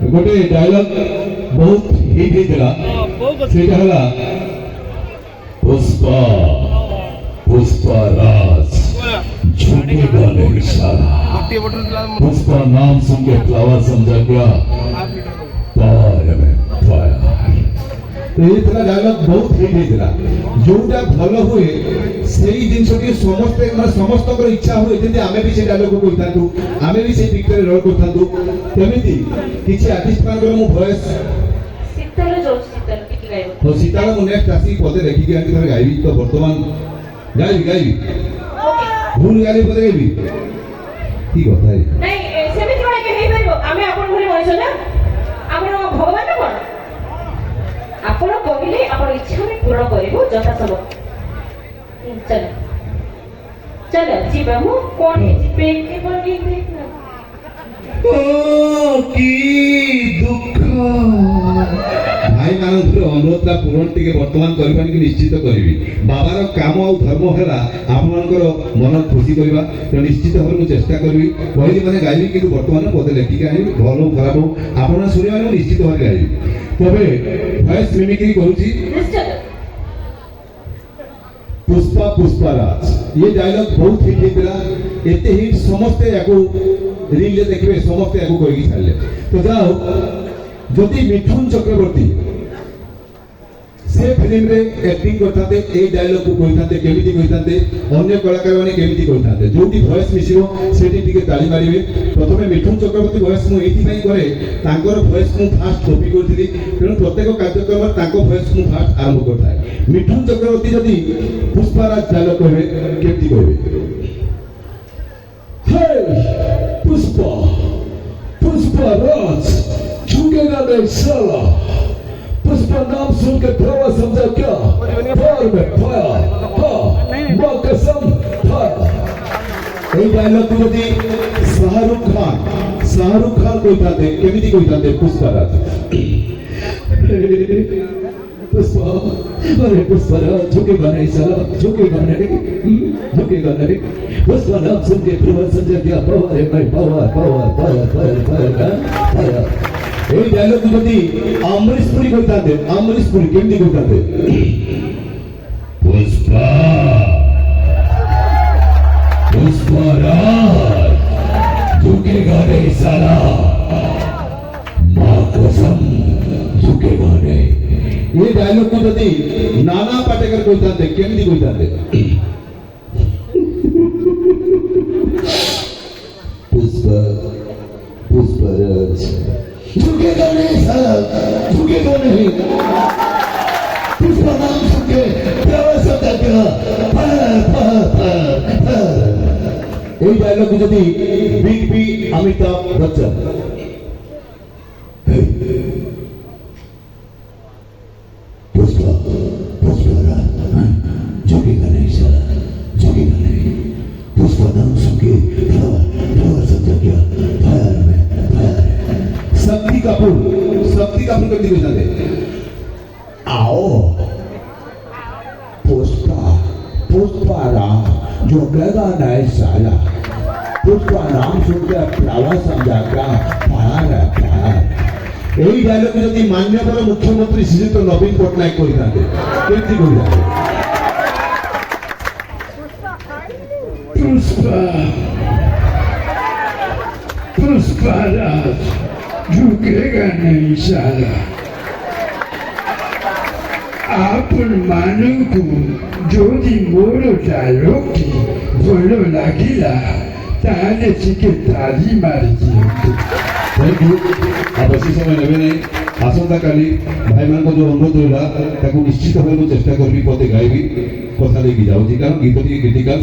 गोटे डायलॉग बहुत हिट होता सेटा पुष्पा पुष्पा राज झुकेगा नहीं साला। पुष्पा नाम सुन के फ्लावर समझा गया पार में फायर। तो ये तरह डायलॉग बहुत हिट होता जोटा भल हुए से जिनटी समस्ते समस्त इच्छा हुए जमी आम भी से डायलॉग को कही आम भी से पिक्चर रोल करूँ केमी किसी आर्टिस्ट मान भॉइस तो सीतार मुझे नेक्स्ट आसी पदे देखिए आगे थोड़े गायबी तो बर्तमान गायबी भूल गाली पदे गायबी ठीक कथा है नहीं सेमी थोड़ा के हेई परबो आमे आपन भली मनिष ना आपन भगवान न कोन आपन कहिले आपन इच्छा में पूर्ण करिवो जथा सब चल चल जीवा मु कोन है प्रेम के पर नहीं देखना ओ की दुख भाई मानक अनुरोधटा पूरण टे बर्तमान करने की निश्चित करी बाबार काम आ धर्म है आप मन खुशी करवा तो निश्चित भाव मुझे चेष्टा करी कहली मैंने गायबी कि बर्तमान पदे लेखिक आनी भल हो खराब हो आप शुणा निश्चित भाव गायबी तबे भॉइस मिमिक्री करुँची पुष्पा पुष्पा राज ये डायलॉग बहुत हिट होता एत हिट समस्ते रील देखिए समस्ते कही छाड़े तो जाओ जदि मिथुन चक्रवर्ती से फिल्म रे एक्टिंग करते ए डायलॉग को कही केमिति कही अन्य कलाकार माने केमिति कही जोटी वॉइस मिसिबो सेठी टिके ताली मारिबे प्रथमे मिथुन चक्रवर्ती वॉइस मु एथि पई करे तांकर वॉइस मु फास्ट कॉपी करथिली तेणु प्रत्येक कार्यक्रम तांको वॉइस मु फास्ट आरंभ करथाय मिथुन चक्रवर्ती जदि पुष्पाराज डायलॉग कहबे केमिति कहबे हे पुष्पा पुष्पाराज झुकेगा नहीं साला। पुष्पा नाम सुन के फ्लावर समझा क्या फायर में फायर हाँ माँ कसम फायर। ये डायलॉग को यदि शाहरुख खान कोई थाते केमिति कोई थाते पुष्पाराज पुष्पा अरे पुष्पाराज झुकेगा नहीं साला झुकेगा नहीं पुष्पा नाम सुन के फ्लावर समझा क्या पावर में power power power power power. এই ডায়লগ যদি অমরিশ পুরি কইতাতে অমরিশ পুরি কেমনি কইতাতে পুষ্পা পুষ্পা রাজ झुकेगा नहीं साला मां कसम झुकेगा नहीं। ये डायलॉग को যদি नाना पाटेकर কইতাতে কেমনি কইতাতে पुष्पा पुष्पा राज झुकेगा नहीं साला झुकेगा नहीं पुष्पा नाम सुन के फ्लावर समझा क्या এই ডায়লগ যদি বিগ বি অমিতাভ বচ্চন पुष्पा पुष्पा राज झुकेगा नहीं साला झुकेगा नहीं पुष्पा नाम सुन के फ्लावर समझा क्या फायर में फायर। शक्ति कपूर करती हुई जाते आओ पुष्पा राज झुकेगा नहीं साला पुष्पा नाम सुनकर फ्लावर समझा क्या फायर है फायर। यही डायलॉग जब माननीय मुख्यमंत्री श्रीजुत नवीन पट्टनायक कही था केमती कही था पुष्पा राज झुकेगा नहीं साला। आपण मानू जोदी मोर डायलॉग की भलो लागिला ताले चिके ताली मारी थैंक यू आप बेसी समय नेबे नहीं आसंता काली भाई मान को जो अनुरोध रहा ताको निश्चित भाव चेष्टा करबी पते गायबी कथा लेके जाउची कारण गीत टी क्रिटिकल